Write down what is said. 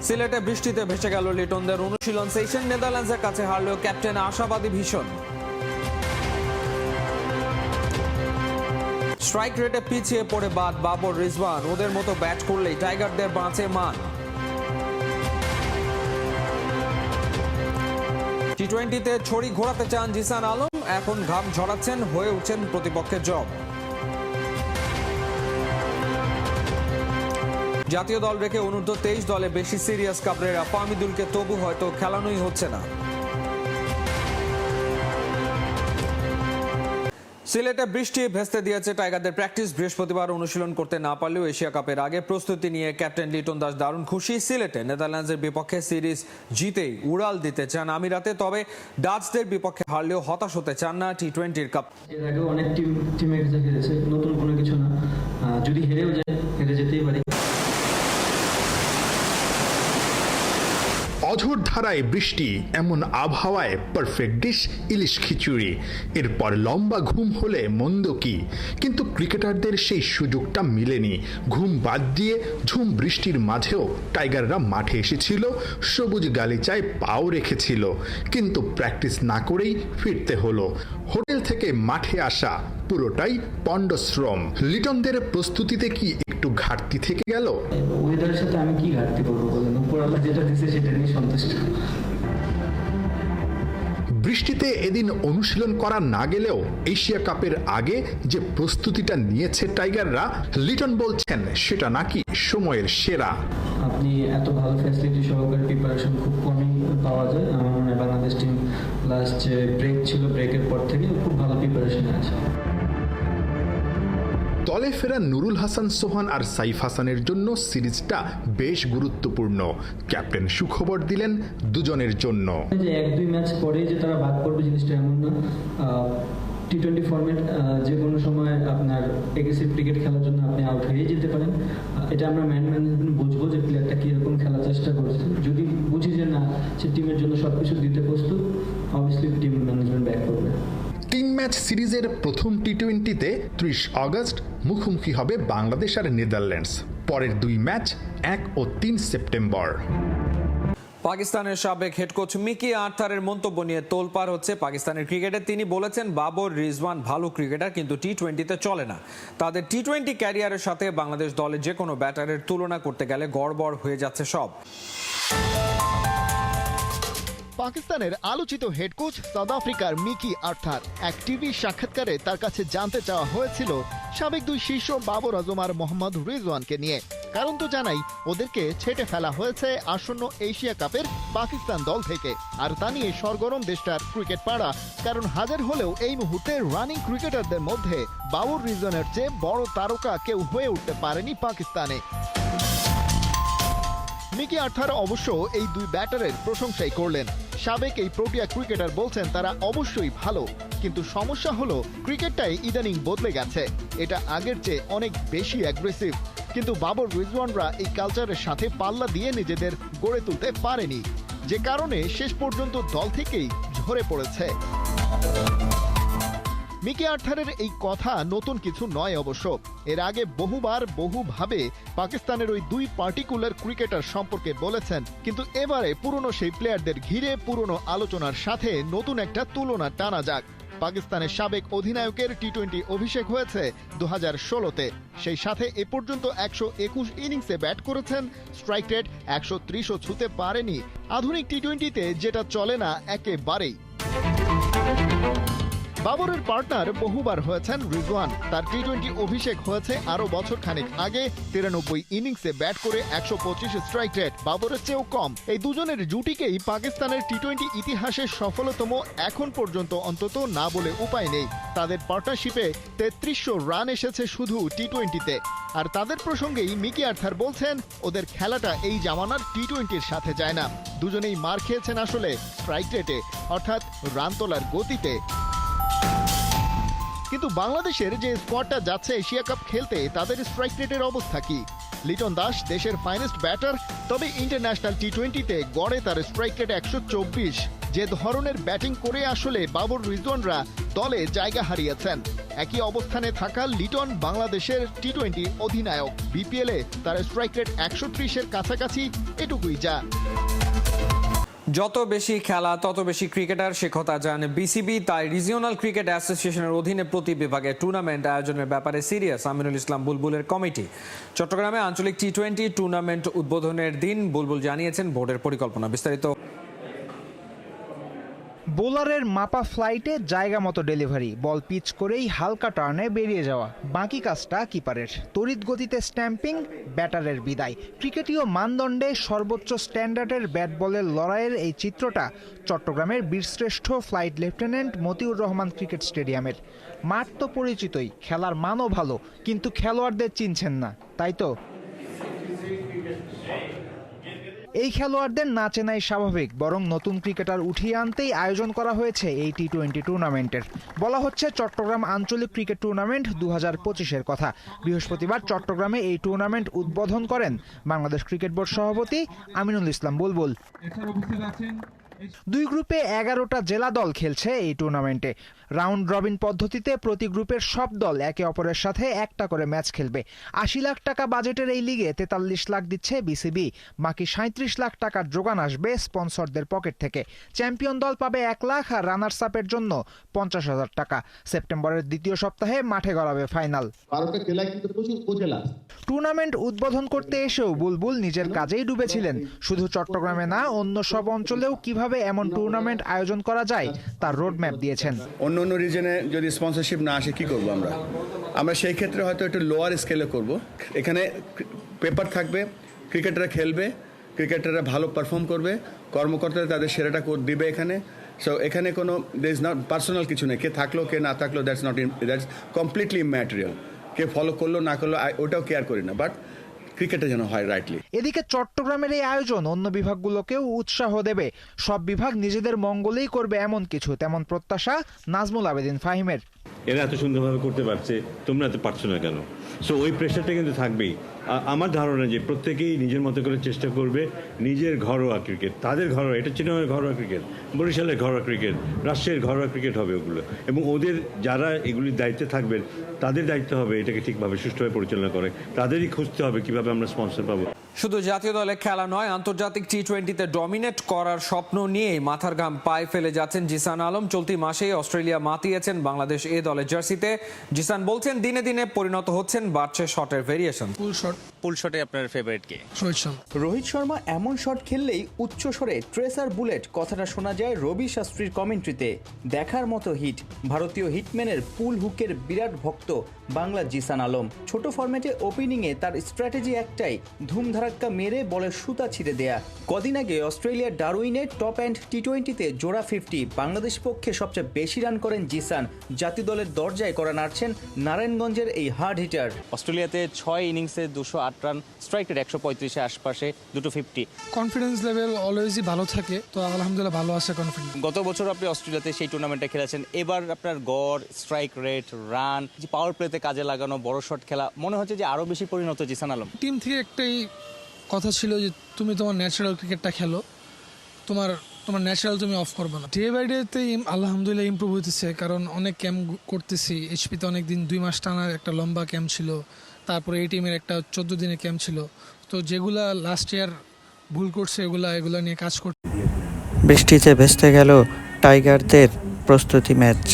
সিলেটে বৃষ্টিতে ভেসে গেল লিটনদের অনুশীলন সেশন। নেদারল্যান্ডসের কাছে হারলেও ক্যাপ্টেন আশাবাদী ভীষণ। স্ট্রাইক রেটে পিছিয়ে পড়ে বাদ বাবর রিজওয়ান, ওদের মতো ব্যাট করলেই টাইগারদের বাঁচে মান। টি-20তে ছড়ি ঘোরাতে চান জিসান আলম, এখন ঘাম ঝরাচ্ছেন, হয়ে উঠছেন প্রতিপক্ষের জব। জাতীয় দল রেখে অনূর্ধ্ব 23 দলে বেশি সিরিয়াস কাবরেরা, ফাহমিদুলকে তবু হয়তো খেলানোই হচ্ছে না। সিলেটে বৃষ্টি ভেস্তে দিয়েছে টাইগারদের প্র্যাকটিস। বৃহস্পতিবার অনুশীলন করতে না পারলেও এশিয়া কাপের আগে প্রস্তুতি নিয়ে ক্যাপ্টেন লিটন দাস দারুণ খুশি। সিলেটে নেদারল্যান্ডসের বিপক্ষে সিরিজ জিতেই উড়াল দিতে চান আমিরাতে, তবে ডাচদের বিপক্ষে হারলেও হতাশ হতে চান না টি-20 কাপ। এর আগে অনেক টিমের কাছে হেরেছে, নতুন কোনো কিছু না। যদি হেরেও যায়, হেরে যেতেই পারি। অঝোর ধারায় বৃষ্টি, এমন আবহাওয়ায় পারফেক্ট ডিশ ইলিশ খিচুড়ি। এরপর লম্বা ঘুম হলে মন্দ কি, কিন্তু ক্রিকেটারদের সেই সুযোগটা মিলেনি। ঘুম বাদ দিয়ে ঝুম বৃষ্টির মাঝেও টাইগাররা মাঠে এসেছিল, সবুজ গালিচায় পাও রেখেছিল, কিন্তু প্র্যাকটিস না করেই ফিরতে হলো। হোটেল থেকে মাঠে আসা পুরোটাই পণ্ডশ্রম। লিটনদের প্রস্তুতিতে কি একটু ঘাটতি থেকে গেল? ওয়েদারের সাথে আমি কি ঘাটতি করবো বলেন, উপর আল্লাহ যেটা দিচ্ছে সেটা নিয়ে সন্তুষ্ট। বৃষ্টিতে এদিন অনুশীলন করা না গেলেও এশিয়া কাপের আগে যে প্রস্তুতিটা নিয়েছে টাইগাররা, লিটন বলছেন সেটা নাকি সময়ের সেরা। আপনি এত ভালো ফ্যাসিলিটি সহকারে প্রিপারেশন খুব কমই পাওয়া যায়। আমার মনে হয় বাংলাদেশ টিম লাস্ট যে ব্রেক ছিল, ব্রেকের পর থেকে খুব ভালো প্রিপারেশনে আছে। দলে ফেরা নুরুল হাসান সোহান আর সাইফ হাসানের জন্য সিরিজটা বেশ গুরুত্বপূর্ণ। ক্যাপ্টেন সুখবর দিলেন দুজনের জন্য। যে 1-2 ম্যাচ পরেই যে তারা বাদ পড়বে জিনিসটা এমন না। টি-20 ফরম্যাট যে কোনো সময় আপনার এগ্রেসিভ ক্রিকেট খেলার জন্য আপনি আউট হয়ে যেতে পারেন। এটা আমরা ম্যানেজমেন্ট বুঝবো যে প্লেয়ারটা কীরকম খেলার চেষ্টা করছে। যদি বুঝি যে না, সে টিমের জন্য সব কিছু দিতে প্রস্তুত, অবভিয়াসলি টিম ম্যানেজমেন্ট ব্যাক করবে। 3 ম্যাচ সিরিজের প্রথম টি-20তে 30 আগস্ট মুখোমুখি হবে বাংলাদেশ আর নেদারল্যান্ডস। পরের 2 ম্যাচ 1 ও 3 সেপ্টেম্বর। পাকিস্তানের সাবেক হেড কোচ মিকি আর্থারের মন্তব্য নিয়ে তোলপাড় হচ্ছে পাকিস্তানের ক্রিকেটে। তিনি বলেছেন বাবর রিজওয়ান ভালো ক্রিকেটার, কিন্তু টি-20তে চলে না। তাদের টি-20 ক্যারিয়ারের সাথে বাংলাদেশ দলে যে কোনো ব্যাটারের তুলনা করতে গেলে গড়বড় হয়ে যাচ্ছে সব। পাকিস্তানের আলোচিত হেড কোচ সাউথ আফ্রিকার মিকি আর্থার। এক টিভি সাক্ষাৎকারে তার কাছে জানতে চাওয়া হয়েছিল সাবেক 2 শীর্ষ বাবর আজম আর মোহাম্মদ রিজওয়ানকে নিয়ে। কারণ তো জানাই, ওদেরকে ছেটে ফেলা হয়েছে আসন্ন এশিয়া কাপের পাকিস্তান দল থেকে। আর তা নিয়ে সরগরম দেশটার ক্রিকেট পাড়া। কারণ হাজার হলেও এই মুহূর্তে রানিং ক্রিকেটারদের মধ্যে বাবর রিজওয়ানের চেয়ে বড় তারকা কেউ হয়ে উঠতে পারেনি পাকিস্তানে। মিকি আর্থার অবশ্য এই 2 ব্যাটারের প্রশংসাই করলেন। সাবেক এই প্রোটিয়া ক্রিকেটার বলছেন তারা অবশ্যই ভালো, কিন্তু সমস্যা হলো ক্রিকেটটাই ইদানিং বদলে গেছে। এটা আগের চেয়ে অনেক বেশি অ্যাগ্রেসিভ। কিন্তু বাবর রিজওয়ানরা এই কালচারের সাথে পাল্লা দিয়ে নিজেদের গড়ে তুলতে পারেনি, যে কারণে শেষ পর্যন্ত দল থেকেই ঝরে পড়েছে। মিকি আর্থারের এই কথা নতুন কিছু নয় অবশ্য। এর আগে বহুবার বহুভাবে পাকিস্তানের ওই 2 পার্টিকুলার ক্রিকেটার সম্পর্কে বলেছেন, কিন্তু এবারে পুরনো সেই প্লেয়ারদের ঘিরে পুরনো আলোচনার সাথে নতুন একটা তুলনা টানা যাক। পাকিস্তানের সাবেক অধিনায়কের টি-20 অভিষেক হয়েছে 2016-তে। সেই সাথে এ পর্যন্ত 121 ইনিংসে ব্যাট করেছেন, স্ট্রাইক রেট 130ও ছুঁতে পারেনি। আধুনিক টি-20তে যেটা চলে না একেবারেই। বাবরের পার্টনার বহুবার হয়েছেন রিজওয়ান। তার টি-20 অভিষেক হয়েছে আরো বছর খানেক আগে। 93 ইনিংসে ব্যাট করে 125 স্ট্রাইক রেট, বাবরের চেয়েও কম। এই দুজনের জুটিকেই পাকিস্তানের টি-20 ইতিহাসের সফলতম এখন পর্যন্ত অন্তত না বলে উপায় নেই। তাদের পার্টনারশিপে 3300 রান এসেছে শুধু টি-20তে। আর তাদের প্রসঙ্গেই মিকি আর্থার বলছেন ওদের খেলাটা এই জামানার টি-20-র সাথে যায় না। দুজনেই মার খেয়েছেন আসলে স্ট্রাইক রেটে, অর্থাৎ রান তোলার গতিতে। কিন্তু বাংলাদেশের যে স্কোয়াডটা যাচ্ছে এশিয়া কাপ খেলতে, তাদের স্ট্রাইক রেটের অবস্থা কি? লিটন দাস দেশের ফাইনেস্ট ব্যাটার, তবে ইন্টারন্যাশনাল টি-20তে গড়ে তার স্ট্রাইক রেট 124। যে ধরনের ব্যাটিং করে আসলে বাবর রিজওয়ানরা দলে জায়গা হারিয়েছেন। একই অবস্থানে থাকা লিটন বাংলাদেশের টি-20 অধিনায়ক। বিপিএলে তার স্ট্রাইক রেট 130-এর কাছাকাছি, এটুকুই যা। যত বেশি খেলা তত বেশি ক্রিকেটার, সে কথা জানে বিসিবি। তাই রিজিওনাল ক্রিকেট অ্যাসোসিয়েশনের অধীনে প্রতি বিভাগে টুর্নামেন্ট আয়োজনের ব্যাপারে সিরিয়াস আমিনুল ইসলাম বুলবুলের কমিটি। চট্টগ্রামে আঞ্চলিক টি-20 টুর্নামেন্ট উদ্বোধনের দিন বুলবুল জানিয়েছেন বোর্ডের পরিকল্পনা। বিস্তারিত। বোলারের মাপা ফ্লাইটে জায়গা মতো ডেলিভারি, বল পিচ করেই হালকা টার্নে বেরিয়ে যাওয়া, বাকি কাজটা কিপারের। তড়িৎ গতিতে স্ট্যাম্পিং, ব্যাটারের বিদায়। ক্রিকেটীয় মানদণ্ডে সর্বোচ্চ স্ট্যান্ডার্ডের ব্যাট বলের লড়াইয়ের এই চিত্রটা চট্টগ্রামের বীরশ্রেষ্ঠ flight lieutenant Motiur Rahman cricket স্টেডিয়ামের। মাঠ তো পরিচিতই, খেলার মানও ভালো, কিন্তু খেলোয়াড়দের চিনছেন না, তাই তো? এই খেলোয়াড়দের না চেনাই স্বাভাবিক, বরং নতুন ক্রিকেটার উঠিয়ে আনতেই আয়োজন করা হয়েছে এই টি-20 টুর্নামেন্টের। বলা হচ্ছে চট্টগ্রাম আঞ্চলিক ক্রিকেট টুর্নামেন্ট 2025-এর কথা। বৃহস্পতিবার চট্টগ্রামে এই টুর্নামেন্ট উদ্বোধন করেন বাংলাদেশ ক্রিকেট বোর্ড সভাপতি আমিনুল ইসলাম বুলবুল। দুই গ্রুপে 11টা জেলা দল খেলছে এই টুর্নামেন্টে। রাউন্ড রবিন পদ্ধতিতে প্রতি গ্রুপের সব দল একে অপরের সাথে একটা করে ম্যাচ খেলবে। 80 লাখ টাকা বাজেটের এই লিগে 43 লাখ দিচ্ছে বিসিবি। বাকি 37 লাখ টাকার যোগান আসবে স্পন্সরদের পকেট থেকে। চ্যাম্পিয়ন দল পাবে 1 লাখ, আর রানার্স আপের জন্য 50,000 টাকা। সেপ্টেম্বরের দ্বিতীয় সপ্তাহে মাঠে গড়াবে ফাইনাল। টুর্নামেন্ট উদ্বোধন করতে এসেও বুলবুল নিজের কাজেই ডুবেছিলেন। শুধু চট্টগ্রামে না, অন্য সব অঞ্চলেও কিভাবে এমন টুর্নামেন্ট আয়োজন করা যায় তার রোডম্যাপ দিয়েছেন। অন্য রিজনে যদি স্পন্সরশিপ না আসে কি করব আমরা সেই ক্ষেত্রে হয়তো একটু লোয়ার স্কেলে করব। এখানে পেপার থাকবে, ক্রিকেটাররা খেলবে, ক্রিকেটাররা ভালো পারফর্ম করবে, কর্মকর্তারা তাদের সেরাটা দিবে এখানে। সো এখানে কোনো দের ইজ নট পার্সোনাল কিছু নেই, কে থাকলো কে না থাকলো, that's completely immaterial. K follow করলো না করলো ওটাও কেয়ার করি না, বাট ক্রিকেটে যেন হয় রাইটলি। এদিকে চট্টগ্রামের এই আয়োজন অন্য বিভাগগুলোকেও উৎসাহ দেবে। সব বিভাগ নিজেদের মঙ্গলেই করবে এমন কিছু, তেমন প্রত্যাশা নাজমুল আবেদিন ফাহিমের। এরা এত সুন্দরভাবে করতে পারছে, তোমরা এত পারছো না কেন? সো ওই প্রেশারটা কিন্তু থাকবেই। আমার ধারণা যে প্রত্যেকেই নিজের মতো করে চেষ্টা করবে নিজের ঘরোয়া ক্রিকেট, তাদের ঘরোয়া, এটা চিনামের ঘরোয়া ক্রিকেট, বরিশালের ঘরোয়া ক্রিকেট, রাজশাহীর ঘরোয়া ক্রিকেট হবে ওগুলো। এবং ওদের যারা এগুলির দায়িত্বে থাকবেন তাদের দায়িত্ব হবে এটাকে ঠিকভাবে সুষ্ঠুভাবে পরিচালনা করে। তাদেরই খুঁজতে হবে কিভাবে আমরা স্পন্সর পাবো। শুধু জাতীয় দলে খেলা নয়, আন্তর্জাতিক টি-20তে ডমিনেট করার স্বপ্ন নিয়ে মাথার ঘাম পায়ে ফেলে যাচ্ছেন জিসান আলম। চলতি মাসেই অস্ট্রেলিয়া মাতিয়েছেন বাংলাদেশ এ দলের জার্সিতে। জিসান বলছেন দিনে দিনে পরিণত হচ্ছেন, বাড়ছে শটের ভেরিয়েশন। পুল শটে আপনার ফেভারিট কে? রোহিত শর্মা এমন শট খেললেই উচ্চ স্বরে ট্রেসার বুলেট কথাটা শোনা যায় রবি শাস্ত্রীর কমেন্ট্রিতে। দেখার মতো হিট। ভারতীয় হিটম্যানের পুল হুকের বিরাট ভক্ত বাংলা জিসান আলম। ছোট ফরম্যাটে ওপেনিংয়ে তার স্ট্র্যাটেজি একটাই, ধুমধারাক্কা মেরে বলের সুতা ছিঁড়ে দেয়া। কদিন আগে অস্ট্রেলিয়ার ডারউইনে টপ অ্যান্ড টি-20তে জোড়া 50, বাংলাদেশ পক্ষে সবচেয়ে বেশি রান করেন জিসান। জাতীয় দলের দরজায় করা নাড়ছেন নারায়ণগঞ্জের এই হার্ড হিটার। অস্ট্রেলিয়াতে 6 ইনিংসে 208 রান, স্ট্রাইক রেট 135-এর আশপাশে, দুটো 50। কনফিডেন্স লেভেল অলওয়েজই ভালো থাকে, তো আলহামদুলিল্লাহ ভালো আছে কনফিডেন্স। গত বছর আপনি অস্ট্রেলিয়াতে সেই টুর্নামেন্টে খেলেছেন, এবার আপনার গড়, স্ট্রাইক রেট, রান, যে পাওয়ার প্লেতে কাজে লাগানো, বড় শট খেলা, মনে হচ্ছে যে আরো বেশি পরিণত জিসান আলম। টিম থেকে একটাই কথা ছিল যে তুমি তোমার ন্যাচারাল ক্রিকেটটা খেলো, তোমার ন্যাচারাল তুমি অফ করবে না। ডে বাই ডেতে আলহামদুলিল্লাহ ইমপ্রুভ হইতেছে, কারণ অনেক ক্যাম্প করতেছি। এইচপিতে অনেক দিন, 2 মাস টানার একটা লম্বা ক্যাম্প ছিল, তারপরে এই টিমের একটা 14 দিনের ক্যাম্প ছিল। তো যেগুলা লাস্ট ইয়ার ভুল করছে এগুলা নিয়ে কাজ করছে। বৃষ্টিতে ভেস্তে গেল টাইগারদের প্রস্তুতি ম্যাচ।